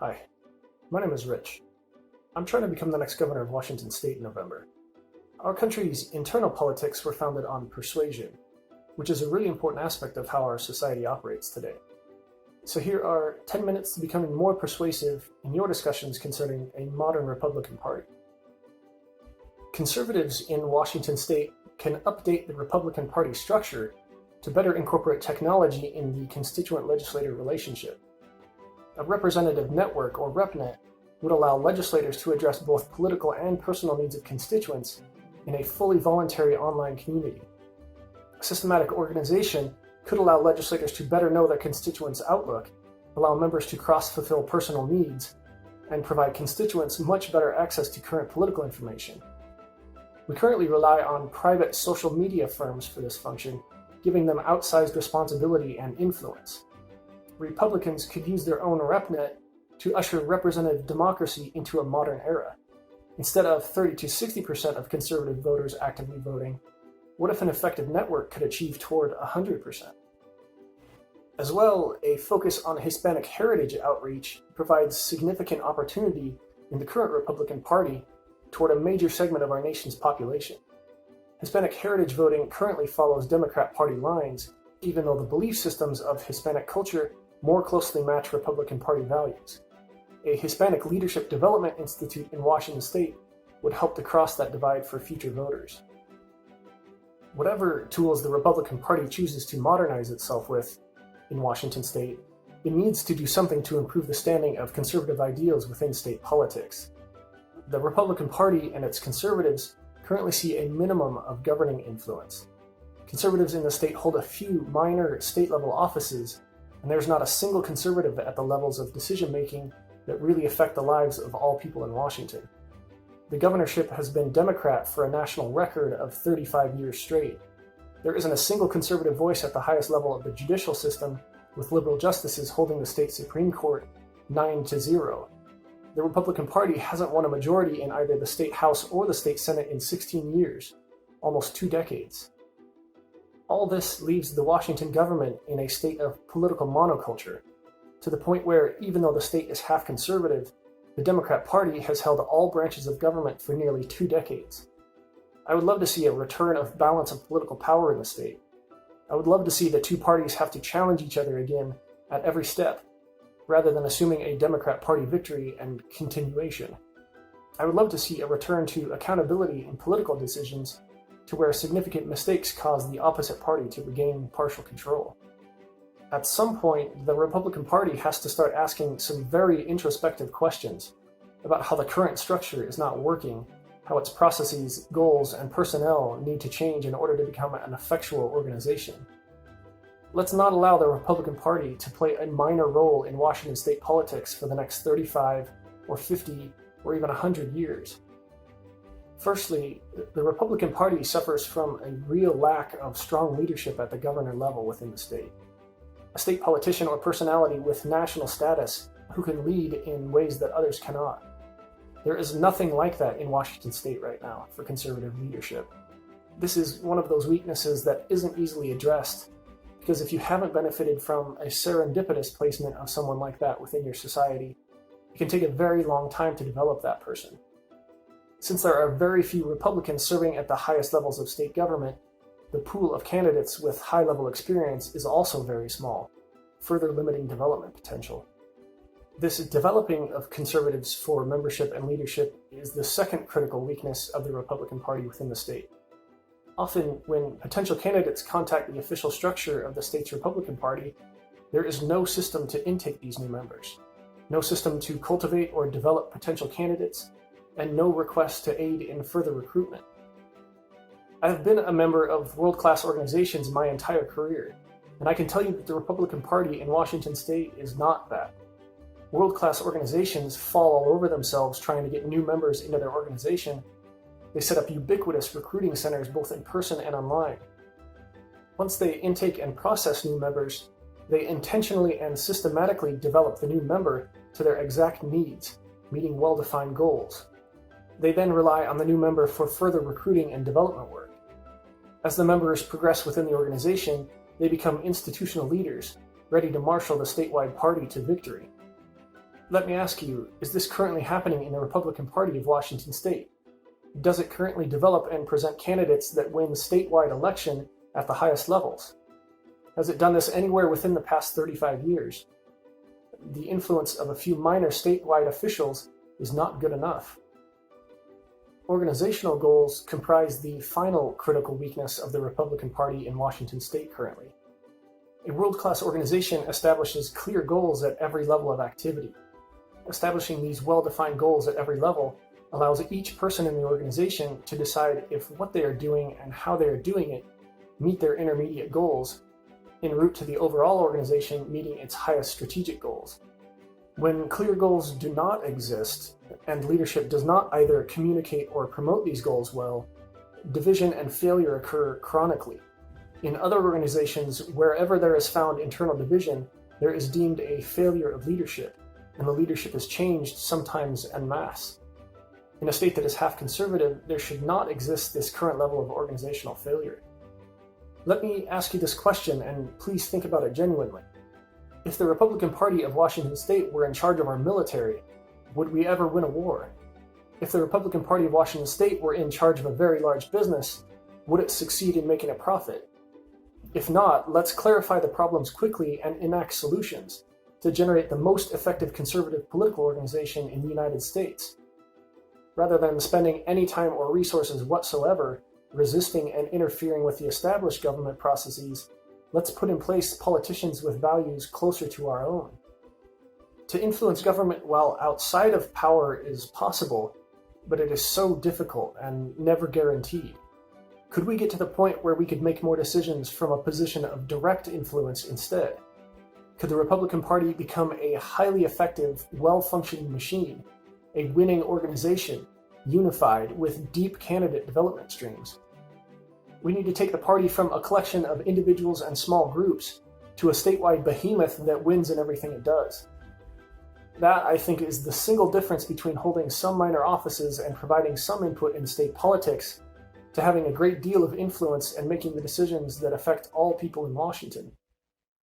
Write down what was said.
Hi, my name is Rich. I'm trying to become the next governor of Washington State in November. Our country's internal politics were founded on persuasion, which is a really important aspect of how our society operates today. So here are 10 minutes to becoming more persuasive in your discussions concerning a modern Republican Party. Conservatives in Washington State can update the Republican Party structure to better incorporate technology in the constituent-legislator relationship. A representative network, or RepNet, would allow legislators to address both political and personal needs of constituents in a fully voluntary online community. A systematic organization could allow legislators to better know their constituents' outlook, allow members to cross-fulfill personal needs, and provide constituents much better access to current political information. We currently rely on private social media firms for this function, giving them outsized responsibility and influence. Republicans could use their own RepNet to usher representative democracy into a modern era. Instead of 30 to 60% of conservative voters actively voting, what if an effective network could achieve toward 100%? As well, a focus on Hispanic heritage outreach provides significant opportunity in the current Republican Party toward a major segment of our nation's population. Hispanic heritage voting currently follows Democrat Party lines, even though the belief systems of Hispanic culture more closely match Republican Party values. A Hispanic Leadership Development Institute in Washington State would help to cross that divide for future voters. Whatever tools the Republican Party chooses to modernize itself with in Washington State, it needs to do something to improve the standing of conservative ideals within state politics. The Republican Party and its conservatives currently see a minimum of governing influence. Conservatives in the state hold a few minor state-level offices, and there's not a single conservative at the levels of decision-making that really affect the lives of all people in Washington. The governorship has been Democrat for a national record of 35 years straight. There isn't a single conservative voice at the highest level of the judicial system, with liberal justices holding the state Supreme Court 9-0. The Republican Party hasn't won a majority in either the state House or the state Senate in 16 years, almost 2 decades. All this leaves the Washington government in a state of political monoculture, to the point where, even though the state is half conservative, the Democrat Party has held all branches of government for nearly 2 decades. I would love to see a return of balance of political power in the state. I would love to see the two parties have to challenge each other again at every step, rather than assuming a Democrat Party victory and continuation. I would love to see a return to accountability in political decisions, to where significant mistakes cause the opposite party to regain partial control. At some point, the Republican Party has to start asking some very introspective questions about how the current structure is not working, how its processes, goals, and personnel need to change in order to become an effectual organization. Let's not allow the Republican Party to play a minor role in Washington state politics for the next 35 or 50 or even 100 years. Firstly, the Republican Party suffers from a real lack of strong leadership at the governor level within the state. A state politician or personality with national status who can lead in ways that others cannot. There is nothing like that in Washington state right now for conservative leadership. This is one of those weaknesses that isn't easily addressed, because if you haven't benefited from a serendipitous placement of someone like that within your society, it can take a very long time to develop that person. Since there are very few Republicans serving at the highest levels of state government, the pool of candidates with high-level experience is also very small, further limiting development potential. This developing of conservatives for membership and leadership is the second critical weakness of the Republican Party within the state. Often, when potential candidates contact the official structure of the state's Republican Party, there is no system to intake these new members, no system to cultivate or develop potential candidates, and no request to aid in further recruitment. I have been a member of world-class organizations my entire career, and I can tell you that the Republican Party in Washington state is not that. World-class organizations fall all over themselves trying to get new members into their organization. They set up ubiquitous recruiting centers both in person and online. Once they intake and process new members, they intentionally and systematically develop the new member to their exact needs, meeting well-defined goals. They then rely on the new member for further recruiting and development work. As the members progress within the organization, they become institutional leaders, ready to marshal the statewide party to victory. Let me ask you, is this currently happening in the Republican Party of Washington State? Does it currently develop and present candidates that win statewide election at the highest levels? Has it done this anywhere within the past 35 years? The influence of a few minor statewide officials is not good enough. Organizational goals comprise the final critical weakness of the Republican Party in Washington State currently. A world-class organization establishes clear goals at every level of activity. Establishing these well-defined goals at every level allows each person in the organization to decide if what they are doing and how they are doing it meet their intermediate goals en route to the overall organization meeting its highest strategic goals. When clear goals do not exist, and leadership does not either communicate or promote these goals well, division and failure occur chronically. In other organizations, wherever there is found internal division, there is deemed a failure of leadership, and the leadership is changed sometimes en masse. In a state that is half conservative, there should not exist this current level of organizational failure. Let me ask you this question, and please think about it genuinely. If the Republican Party of Washington State were in charge of our military, would we ever win a war? If the Republican Party of Washington State were in charge of a very large business, would it succeed in making a profit? If not, let's clarify the problems quickly and enact solutions to generate the most effective conservative political organization in the United States. Rather than spending any time or resources whatsoever resisting and interfering with the established government processes, let's put in place politicians with values closer to our own. To influence government while outside of power is possible, but it is so difficult and never guaranteed. Could we get to the point where we could make more decisions from a position of direct influence instead? Could the Republican Party become a highly effective, well-functioning machine, a winning organization, unified with deep candidate development streams? We need to take the party from a collection of individuals and small groups to a statewide behemoth that wins in everything it does. That, I think, is the single difference between holding some minor offices and providing some input in state politics to having a great deal of influence and making the decisions that affect all people in Washington.